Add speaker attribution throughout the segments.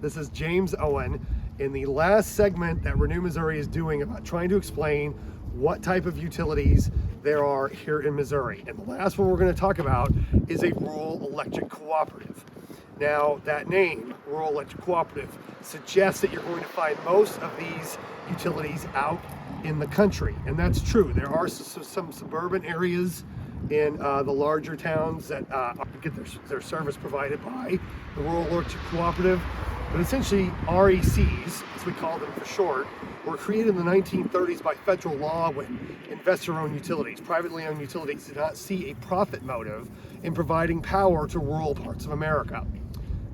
Speaker 1: This is James Owen in the last segment that Renew Missouri is doing about trying to explain what type of utilities there are here in Missouri. And the last one we're going to talk about is a rural electric cooperative. Now, that name, rural electric cooperative, suggests that you're going to find most of these utilities out in the country. And that's true. There are some suburban areas in the larger towns that get their service provided by the rural electric cooperative. But essentially, RECs, as we call them for short, were created in the 1930s by federal law when investor-owned utilities, privately owned utilities, did not see a profit motive in providing power to rural parts of America.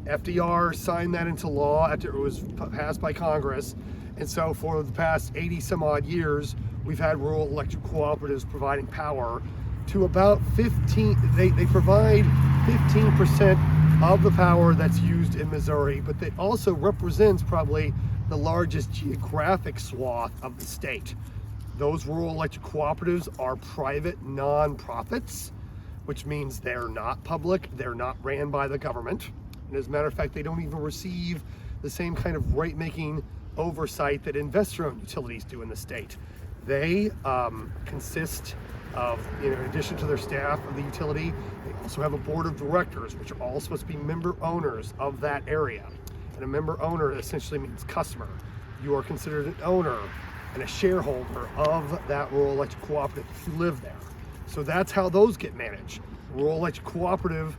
Speaker 1: FDR signed that into law after it was passed by Congress, and so for the past 80 some odd years, we've had rural electric cooperatives providing power to about 15, they provide 15% of the power that's used in Missouri, but that also represents probably the largest geographic swath of the state. Those rural electric cooperatives are private nonprofits, which means they're not public, they're not ran by the government. And as a matter of fact, they don't even receive the same kind of rate-making oversight that investor-owned utilities do in the state. They consist of, in addition to their staff of the utility, they also have a board of directors, which are all supposed to be member owners of that area. And a member owner essentially means customer. You are considered an owner and a shareholder of that rural electric cooperative if you live there. So that's how those get managed. Rural electric cooperative,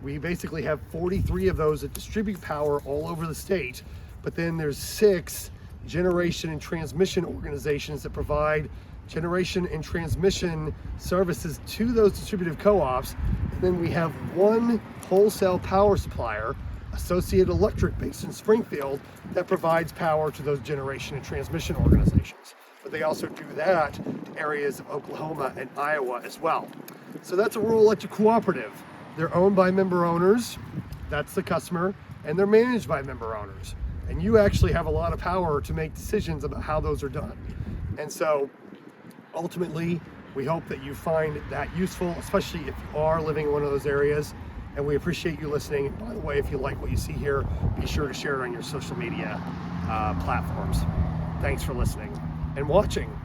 Speaker 1: we basically have 43 of those that distribute power all over the state, but then there's 6 generation and transmission organizations that provide generation and transmission services to those distributive co-ops. And then we have one wholesale power supplier, Associated Electric, based in Springfield, that provides power to those generation and transmission organizations. But they also do that to areas of Oklahoma and Iowa as well. So that's a rural electric cooperative. They're owned by member owners, that's the customer, and they're managed by member owners. And you actually have a lot of power to make decisions about how those are done. And so ultimately, we hope that you find that useful, especially if you are living in one of those areas. And we appreciate you listening. And by the way, if you like what you see here, be sure to share it on your social media platforms. Thanks for listening and watching.